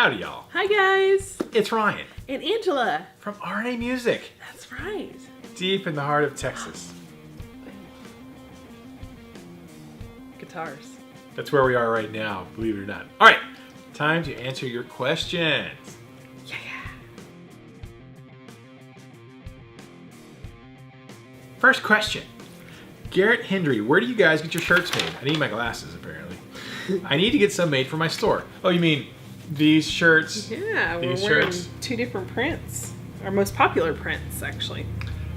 Howdy, y'all. Hi, guys. It's Ryan And Angela. from RNA Music, That's right. deep in the heart of Texas. Guitars. That's where we are right now, believe it or not. All right, time to answer your questions. Yeah. First question. Garrett Hendry, where do you guys get your shirts made? I need my glasses, apparently. I need to get some made for my store. Oh, you mean these shirts? Yeah, we're These wearing shirts? two different prints. Our most popular prints, actually.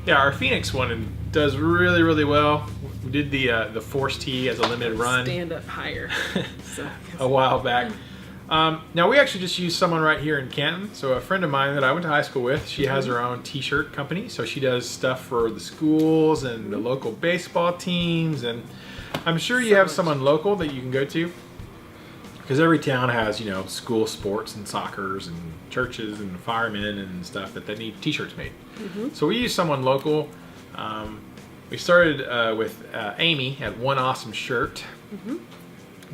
Yeah, our Phoenix one does really, really well. We did the Force T as a limited run Stand up higher. So, a while back. Now, we actually just used someone right here in Canton. So a friend of mine that I went to high school with, she has her own t-shirt company. So she does stuff for the schools and the local baseball teams. And I'm sure you have someone local that you can go to. Because every town has, you know, school sports and soccers and churches and firemen and stuff that need t-shirts made. So we use someone local. We started with Amy at One Awesome Shirt.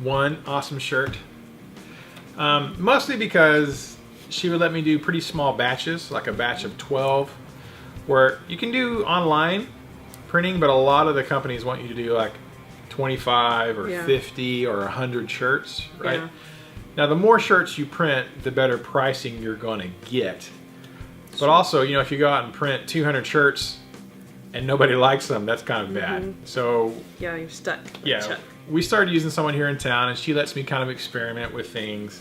One Awesome Shirt. Mostly because she would let me do pretty small batches, like a batch of 12, where you can do online printing, but a lot of the companies want you to do like 25 or 50 or 100 shirts, right? Yeah. Now, the more shirts you print, the better pricing you're going to get. But also, you know, if you go out and print 200 shirts and nobody likes them, that's kind of bad. So yeah, you're stuck. yeah, we started using someone here in town, and she lets me kind of experiment with things.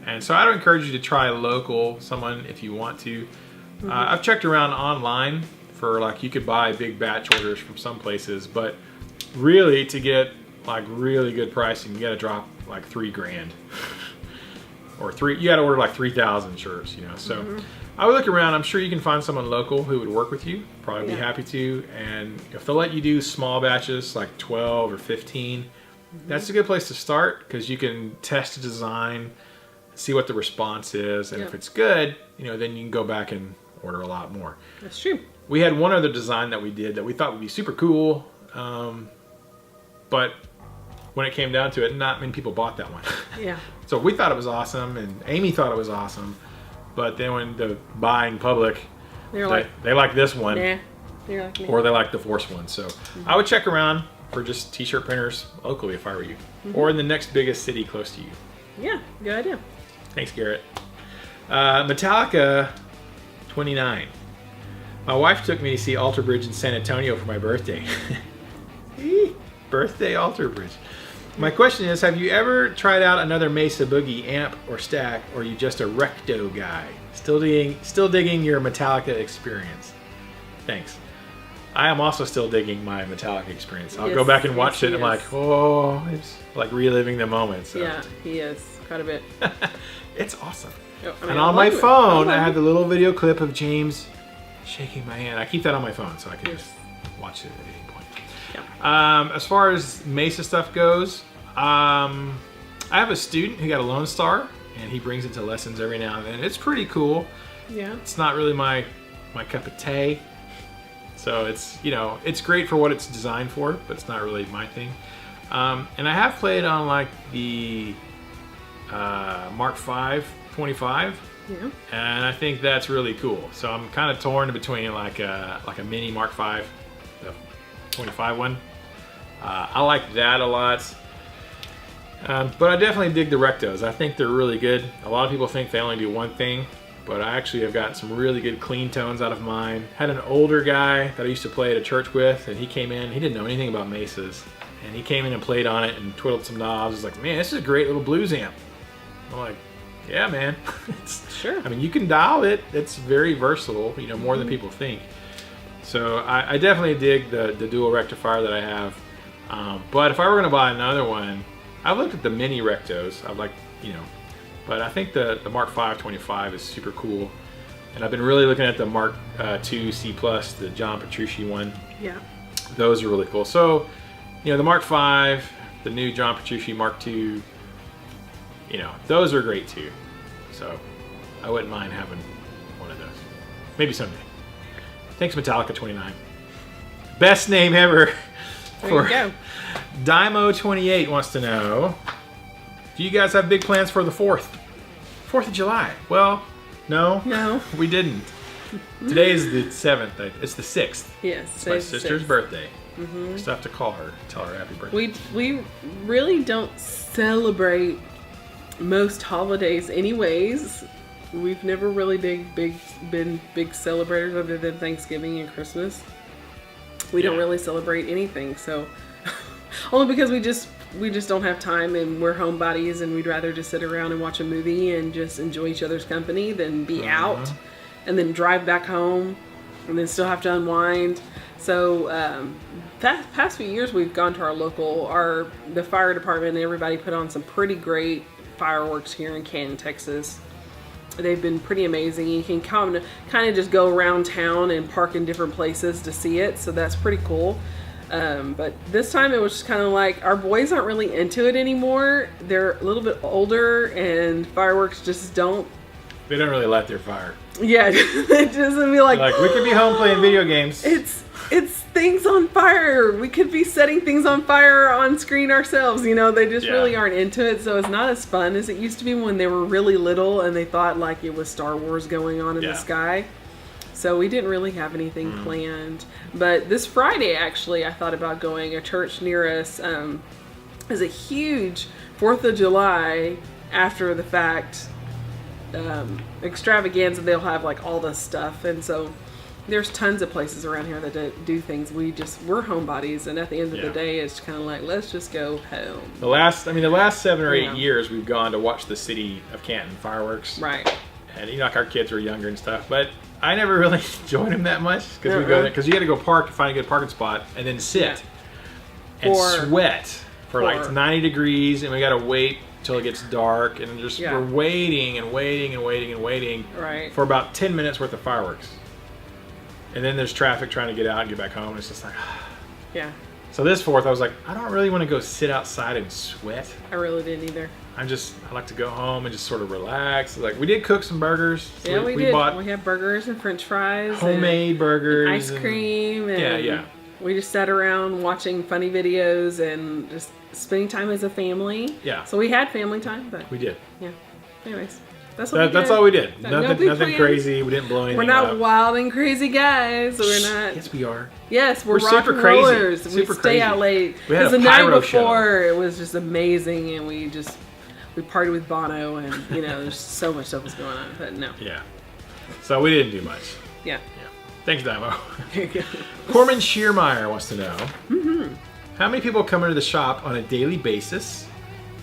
And so I'd encourage you to try local, someone if you want to. I've checked around online for like, you could buy big batch orders from some places, but really to get like really good pricing, you got to drop like $3 grand or you got to order like 3,000 shirts, you know. So I would look around. I'm sure you can find someone local who would work with you. Probably be happy to. And if they'll let you do small batches like 12 or 15, that's a good place to start, because you can test a design, see what the response is, and if it's good, you know, then you can go back and order a lot more. That's true. We had one other design that we did that we thought would be super cool, but when it came down to it, not many people bought that one. Yeah. So we thought it was awesome, and Amy thought it was awesome, but then when the buying public, They're like, they like this one, nah. They're like me. or they like the Force one. So I would check around for just t-shirt printers locally if I were you, or in the next biggest city close to you. Yeah, good idea. Thanks, Garrett. Metallica 29. My wife took me to see Alter Bridge in San Antonio for my birthday. Birthday Alter Bridge. My question is, have you ever tried out another Mesa Boogie amp or stack, or are you just a recto guy? Still digging your Metallica experience. Thanks. I am also still digging my Metallica experience. I'll go back and watch it and I'm like, oh, it's like reliving the moment. So. Yeah, he is. Quite a bit. It's awesome. I mean, And on my phone, I have the little video clip of James shaking my hand. I keep that on my phone so I can just watch it at any point. Yeah. As far as Mesa stuff goes, I have a student who got a Lone Star, and he brings it to lessons every now and then. It's pretty cool. Yeah. It's not really my cup of tea. So it's, you know, it's great for what it's designed for, but it's not really my thing. And I have played on like the Mark V 25, and I think that's really cool. So I'm kind of torn between like a mini Mark V, the 25 one. I like that a lot, but I definitely dig the Rectos. I think they're really good. A lot of people think they only do one thing, but I actually have gotten some really good clean tones out of mine. Had an older guy that I used to play at a church with, and he came in. He didn't know anything about Mesas, and he came in and played on it and twiddled some knobs. He's like, man, this is a great little blues amp. I'm like, yeah, man. Sure. I mean, you can dial it. It's very versatile, you know, more than people think. So I definitely dig the dual rectifier that I have. But if I were going to buy another one, I've looked at the mini rectos. I'd like, you know, but I think the Mark V 25 is super cool. And I've been really looking at the Mark II C+, the John Petrucci one. Yeah. Those are really cool. So, you know, the Mark V, the new John Petrucci Mark II, you know, those are great too. So I wouldn't mind having one of those. Maybe someday. Thanks, Metallica 29. Best name ever. There you go. Dymo 28 wants to know, do you guys have big plans for the 4th 4th of July. Well, no. No. We didn't. Today is the 7th. It's the 6th. Yes. It's my sister's birthday. Mm-hmm. I still have to call her, tell her happy birthday. We really don't celebrate most holidays anyways. We've never really been big celebrators other than Thanksgiving and Christmas. We don't really celebrate anything, so only because we just don't have time, and we're homebodies, and we'd rather just sit around and watch a movie and just enjoy each other's company than be out and then drive back home and then still have to unwind. So past few years we've gone to our local, the fire department and everybody put on some pretty great fireworks here in Canton, Texas. They've been pretty amazing. You can kind of just go around town and park in different places to see it, so that's pretty cool. But this time it was just kind of like, our boys aren't really into it anymore. They're a little bit older, and fireworks just don't. They don't really light their fire. Yeah, it doesn't be like we could be home playing video games. It's things on fire. We could be setting things on fire on screen ourselves. They just really aren't into it. So it's not as fun as it used to be when they were really little and they thought like it was Star Wars going on in the sky. So we didn't really have anything planned. But this Friday, actually, I thought about going. A church near us is a huge 4th of July after the fact extravaganza. They'll have like all this stuff, and so there's tons of places around here that do things. We're homebodies, and at the end of the day, it's kind of like, let's just go home. The last 7 or 8 years, we've gone to watch the city of Canton fireworks. Right. And like our kids were younger and stuff, but I never really enjoyed them that much because we go there because you got to go park to find a good parking spot and then sit and sweat for like 90 degrees, and we got to wait till it gets dark, and just we're waiting and waiting and waiting and waiting for about 10 minutes worth of fireworks. And then there's traffic trying to get out and get back home, and it's just like, yeah. So this 4th, I was like, I don't really want to go sit outside and sweat. I really didn't either. I like to go home and just sort of relax. Like, we did cook some burgers. Yeah, we did. We had burgers and French fries, homemade burgers, and ice cream, and we just sat around watching funny videos and just spending time as a family. Yeah. So we had family time, but we did. Yeah. Anyways. That's all we did. Nothing crazy. We didn't blow anything up. We're not wild and crazy guys. We're not. Yes, we are. Yes, we're rock super and crazy. rollers. Super we stay out late. Because the night before, it was just amazing, and we partied with Bono, and there's so much stuff was going on. But no. Yeah. So we didn't do much. Yeah. Thanks, Damo. Corman Shearmeyer wants to know, how many people come into the shop on a daily basis?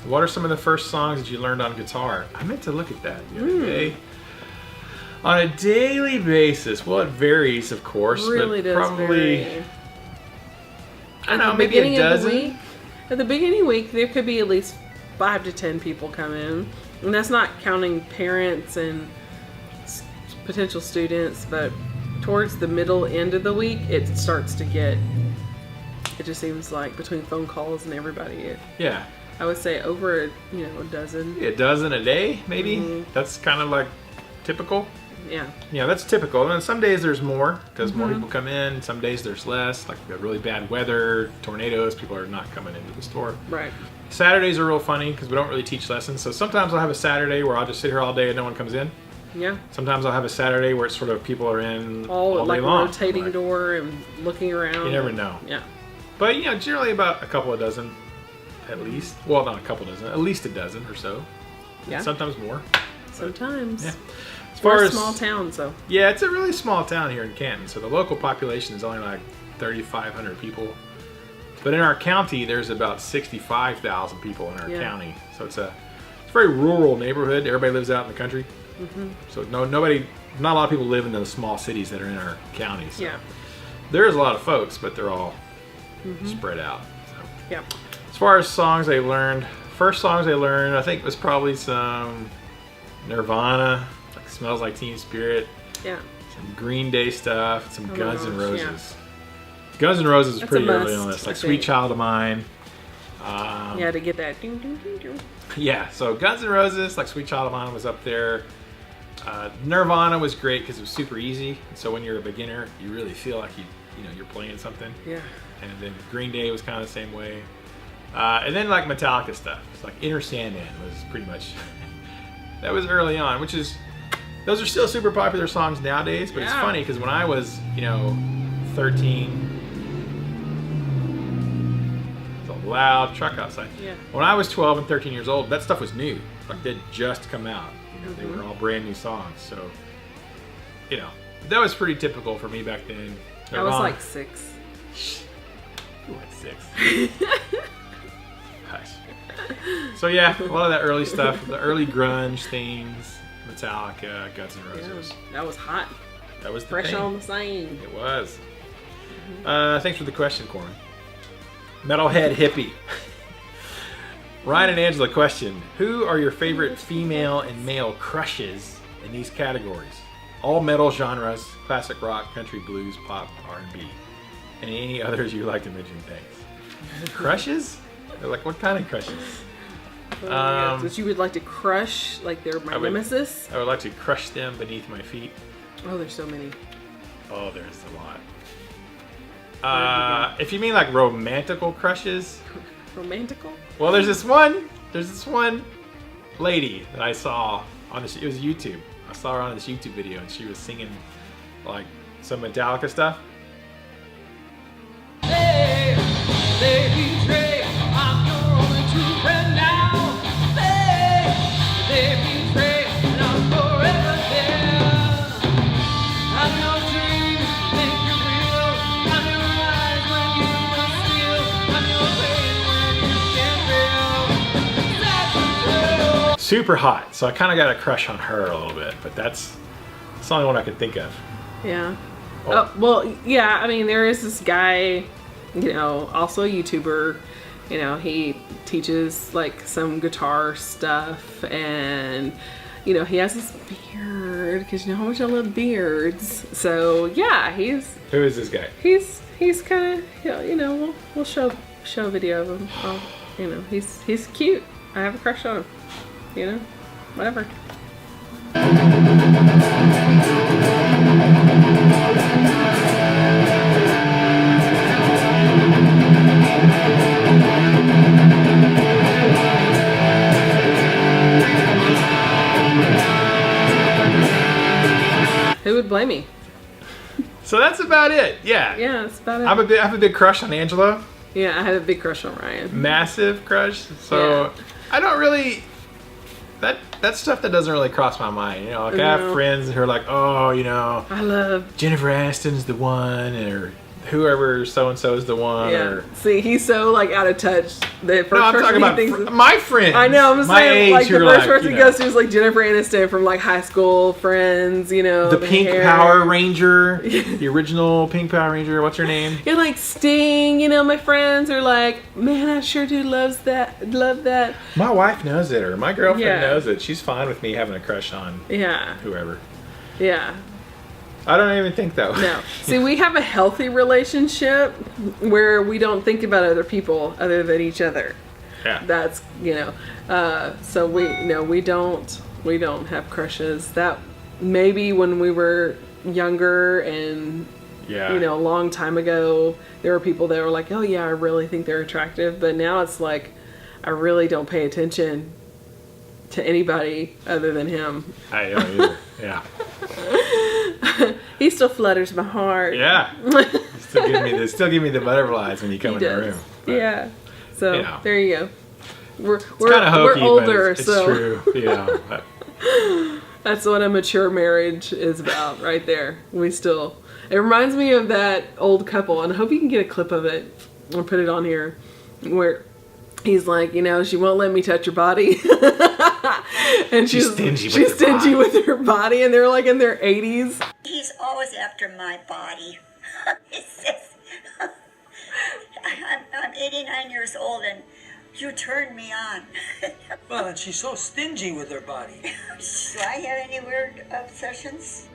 What are some of the first songs that you learned on guitar? I meant to look at that the other day. On a daily basis, well, it varies, of course. Really but does probably vary. I don't know, maybe a dozen. At the beginning of the week, there could be at least 5 to 10 people come in, and that's not counting parents and potential students. But towards the middle end of the week, it starts to get. It just seems like between phone calls and everybody. I would say over a dozen. A dozen a day, maybe. That's kind of like typical. Yeah, that's typical. And then some days there's more because more people come in. Some days there's less. Like we got really bad weather, tornadoes. People are not coming into the store. Right. Saturdays are real funny because we don't really teach lessons. So sometimes I'll have a Saturday where I'll just sit here all day and no one comes in. Yeah. Sometimes I'll have a Saturday where it's sort of people are in all day long. Rotating door and looking around. You never know. Yeah. But generally about a couple of dozen. At least. Well, not a couple dozen. At least a dozen or so. Yeah. Sometimes more. Sometimes. Yeah. As far as small town, so. Yeah, it's a really small town here in Canton. So the local population is only like 3,500 people. But in our county, there's about 65,000 people in our county. So it's a very rural neighborhood. Everybody lives out in the country. So not a lot of people live in those small cities that are in our county. So there's a lot of folks, but they're all spread out. So. Yeah. As far as songs I learned, first songs I learned, I think was probably some Nirvana, like Smells Like Teen Spirit. Yeah. Some Green Day stuff, some Guns N' Roses. Yeah. Guns N' Roses is pretty early on this, like Sweet Child of Mine. To get that. Yeah, so Guns N' Roses, like Sweet Child of Mine was up there. Nirvana was great because it was super easy. So when you're a beginner, you really feel like you're playing something. Yeah. And then Green Day was kind of the same way. And then like Metallica stuff. It's like Inner Sandman was pretty much That was early on, which is, those are still super popular songs nowadays, but it's Yeah. funny because when I was, 13, it's a loud truck outside. Yeah. When I was 12 and 13 years old, that stuff was new. Like they'd just come out. They were all brand new songs. So, that was pretty typical for me back then. I was like 6. You were 6. Hush. So yeah, a lot of that early stuff, the early grunge things, Metallica, Guns N' Roses. Yeah, that was hot. That was the Fresh thing. on the scene. It was. Thanks for the question, Corin. Metalhead hippie. Ryan and Angela question: who are your favorite female and male crushes in these categories? All metal genres, classic rock, country, blues, pop, R&B, and any others you'd like to mention. Thanks. Crushes? They're like, what kind of crushes? That you would like to crush, like they're my nemesis? I would like to crush them beneath my feet. Oh, there's so many. Oh, there's a lot. If you mean like romantical crushes, Romantical? well, there's this one lady that I saw on this. It was YouTube. I saw her on this YouTube video, and she was singing like some Metallica stuff. Hey, they betray, I'm your only true friend now. They betray, and I'm forever there. I'm your dream, think you're real. I'm your eyes when you must steal. I'm your pain when you can't feel. That's true. Super hot, so I kind of got a crush on her a little bit, but that's the only one I could think of. Yeah. Oh. Oh, well, yeah, I mean, there is this guy, also a YouTuber. He teaches like some guitar stuff, and he has this beard, because you know how much I love beards. So yeah, Who is this guy? he's kind of, we'll show a video of him. He's cute. I have a crush on him. Whatever. Who would blame me? So that's about it. Yeah. Yeah, that's about it. I have a big crush on Angela. Yeah, I have a big crush on Ryan. Massive crush. So Yeah. I don't really. That's stuff that doesn't really cross my mind. I have friends who are like, oh, I love. Jennifer Aniston's the one, or whoever so and so is the one. Yeah. Or See, he's so like out of touch. The first no, I'm person talking he about thinks my friends. I know. I'm my saying age like the who are first like, person he goes to is like Jennifer Aniston from like high school friends. the Pink hair. Power Ranger, the original Pink Power Ranger. What's her name? Yeah, like Sting. My friends are like, man, I sure do love that. My wife knows it, or my girlfriend Yeah. knows it. She's fine with me having a crush on Yeah. whoever. Yeah. I don't even think that way. No. See, we have a healthy relationship where we don't think about other people other than each other. Yeah. That's so we don't have crushes. That maybe when we were younger and Yeah. a long time ago, there were people that were like, oh yeah, I really think they're attractive, but now it's like I really don't pay attention to anybody other than him. I don't either. Yeah. He still flutters my heart. Yeah. Still give me the butterflies when you come He in the does. room. But Yeah. So There you go. We're kind of hokey, older, but it's so true. But that's what a mature marriage is about, right there. It reminds me of that old couple, and I hope you can get a clip of it. I'll put it on here, where he's like, she won't let me touch her body, and she's stingy with her body, and they're like in their 80s. He's always after my body. He says, I'm 89 years old and you turned me on. Well, and she's so stingy with her body. Do I have any weird obsessions?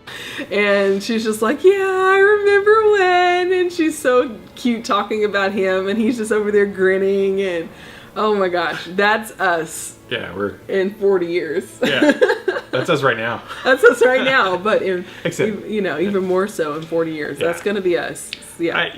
And she's just like, yeah, I remember when. And she's so cute talking about him, and he's just over there grinning. And oh my gosh, that's us. Yeah, we're in 40 years. Yeah, that's us right now. That's us right now, but Except, even more so in 40 years. Yeah. That's gonna be us. Yeah. I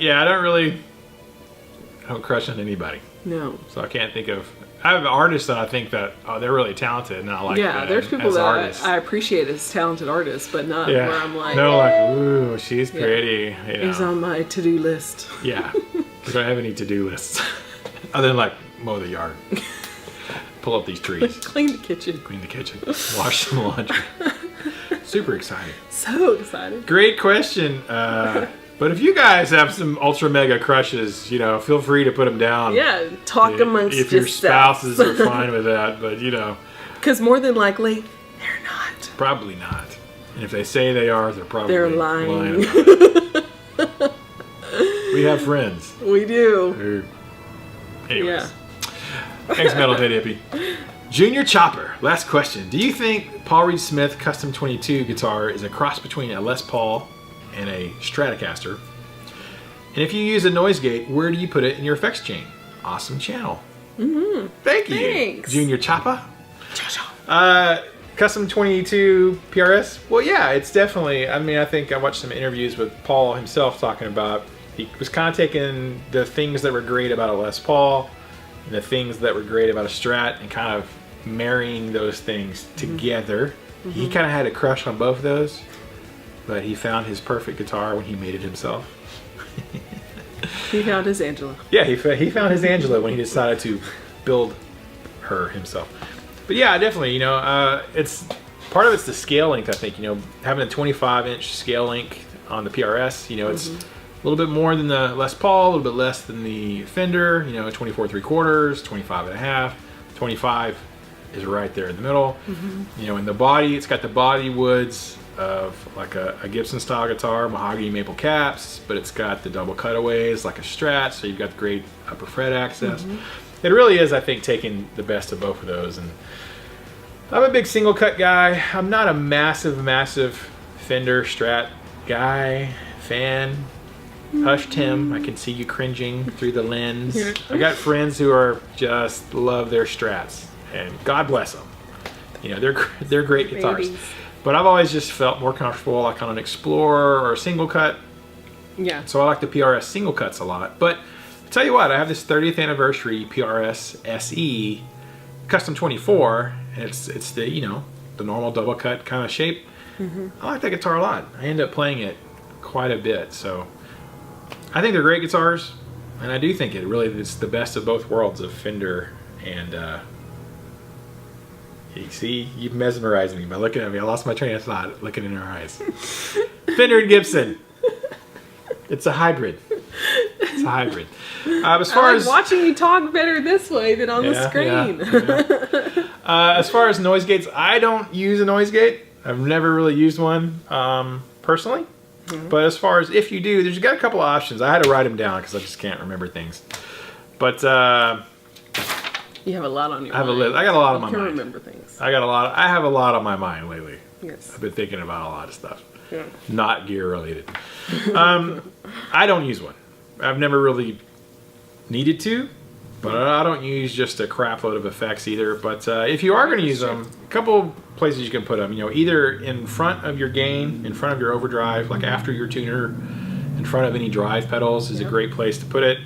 don't crush on anybody. No. So I can't think of I have artists that I think that they're really talented, and I like Yeah, them there's people as that artists. I appreciate as talented artists, but not Yeah. where I'm like, No, like, ooh, she's pretty. You know. he's on my to-do list. Yeah. We don't have any to-do lists. Other than, like, mow the yard. Pull up these trees. Clean the kitchen. Clean the kitchen. Wash some laundry. Super excited. So excited. Great question. But if you guys have some ultra mega crushes, you know, feel free to put them down. Yeah, talk amongst if your yourselves. spouses are fine with that, but you know, Because more than likely, they're not. probably not. And if they say they are, they're lying. about it. We have friends. We do. Who, anyways. Yeah. Thanks, Metalhead Hippie. Junior Chopper, last question. Do you think Paul Reed Smith Custom 22 guitar is a cross between a Les Paul and a Stratocaster? And if you use a noise gate, where do you put it in your effects chain? Awesome channel. Thank you, Thanks. Junior Chopper. Custom 22 PRS. Well, yeah, it's definitely. I mean, I think I watched some interviews with Paul himself talking about. He was kind of taking the things that were great about a Les Paul and the things that were great about a Strat and kind of marrying those things together. He kind of had a crush on both of those, but he found his perfect guitar when he made it himself. He found his Angela. Yeah, he found his Angela when he decided to build her himself. But yeah, definitely, you know, it's part of it's the scale length, I think, you know, having a 25-inch scale length on the PRS, you know, it's a little bit more than the Les Paul, a little bit less than the Fender, you know, 24 3/4, 25 and a half, 25 is right there in the middle. You know, in the body, it's got the body woods of like a Gibson style guitar, mahogany maple caps, but it's got the double cutaways like a Strat, so you've got the great upper fret access. It really is, I think, taking the best of both of those. And I'm a big single cut guy. I'm not a massive Fender Strat guy, fan. Hush, Tim, I can see you cringing through the lens. I got friends who are just love their Strats, and God bless them. You know, they're great guitars. Babies. But I've always just felt more comfortable like on an Explorer or a single cut. Yeah. So I like the PRS single cuts a lot. But I'll tell you what, I have this 30th anniversary PRS SE Custom 24, and it's the, you know, the normal double cut kind of shape. I like that guitar a lot. I end up playing it quite a bit. So I think they're great guitars, and I do think it really is the best of both worlds of Fender and you see, you've mesmerized me by looking at me. I lost my train of thought looking in her eyes. Fender and Gibson. It's a hybrid. It's a hybrid. As far I like as watching you talk better this way than on the screen. As far as noise gates, I don't use a noise gate. I've never really used one personally. But as far as if you do, there's got a couple of options. I had to write them down because I just can't remember things. But You have a lot on your I have a mind. list. I got a lot on my You can mind. remember things. I have a lot on my mind lately. Yes. I've been thinking about a lot of stuff. Yeah. Not gear related. I don't use one. I've never really needed to, but I don't use just a crap load of effects either. But if you are going to use them, a couple places you can put them. You know, either in front of your gain, in front of your overdrive, like after your tuner, in front of any drive pedals is a great place to put it.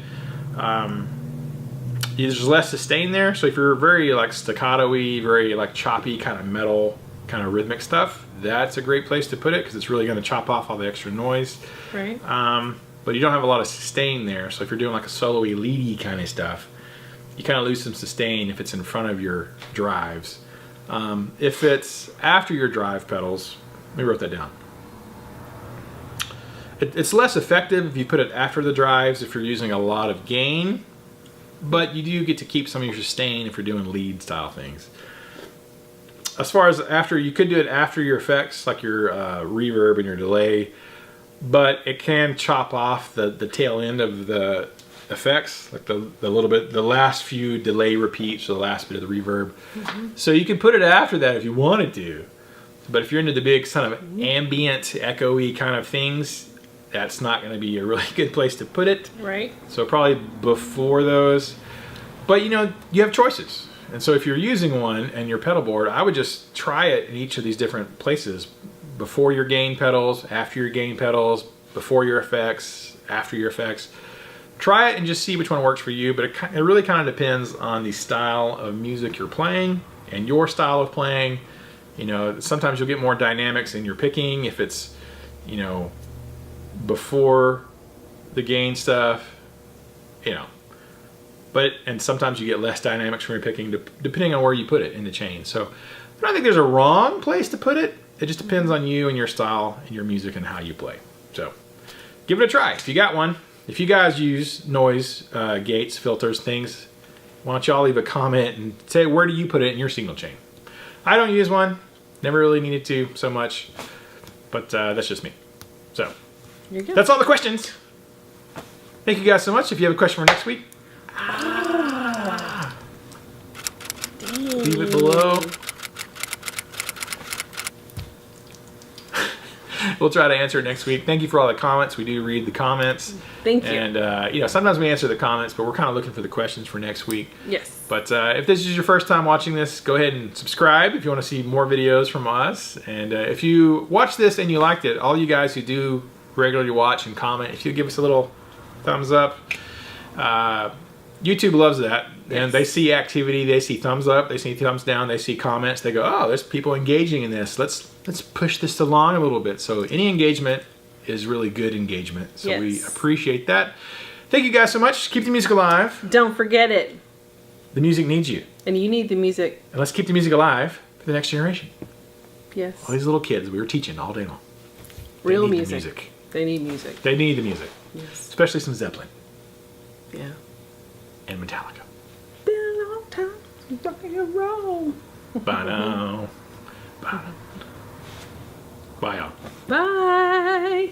There's less sustain there, so if you're very like staccato-y, very like choppy kind of metal, kind of rhythmic stuff, that's a great place to put it because it's really going to chop off all the extra noise. Right. But you don't have a lot of sustain there, so if you're doing like a solo-y, leady kind of stuff, you kind of lose some sustain if it's in front of your drives. If it's after your drive pedals, let me wrote that down. It's less effective if you put it after the drives if you're using a lot of gain, but you do get to keep some of your sustain if you're doing lead style things. As far as after, you could do it after your effects, like your reverb and your delay, but it can chop off the tail end of the effects, like the little bit, the last few delay repeats, or the last bit of the reverb. So you can put it after that if you wanted to, but if you're into the big kind of ambient, echoey kind of things, that's not going to be a really good place to put it. Right. So probably before those. But you know, you have choices. And so if you're using one and your pedal board, I would just try it in each of these different places. Before your gain pedals, after your gain pedals, before your effects, after your effects. try it and just see which one works for you, but it really kind of depends on the style of music you're playing and your style of playing. You know, sometimes you'll get more dynamics in your picking if it's, you know, before the gain stuff, you know. And sometimes you get less dynamics from your picking depending on where you put it in the chain. So I don't think there's a wrong place to put it. It just depends on you and your style and your music and how you play. So give it a try if you got one. If you guys use noise gates, filters, things, why don't y'all leave a comment and say where do you put it in your signal chain. I don't use one. Never really needed to so much. But that's just me. So that's all the questions. Thank you guys so much. If you have a question for next week, leave it below. We'll try to answer it next week. Thank you for all the comments. We do read the comments. Thank you. And you know, sometimes we answer the comments, but we're kind of looking for the questions for next week. Yes. But if this is your first time watching this, go ahead and subscribe if you want to see more videos from us. And if you watch this and you liked it, all you guys who do regularly watch and comment, if you give us a little thumbs up, YouTube loves that. Yes. And they see activity, they see thumbs up, they see thumbs down, they see comments, they go, oh, there's people engaging in this. Let's push this along a little bit. So any engagement is really good engagement. So we appreciate that. Thank you guys so much. Keep the music alive. Don't forget it. The music needs you. And you need the music. And let's keep the music alive for the next generation. Yes. All these little kids we were teaching all day long. Real They need music. the music. They need music. They need the music. Yes. Especially some Zeppelin Yeah. and Metallica. Been a long time since rock and roll. Bye now. Bye. Bye, y'all. Bye.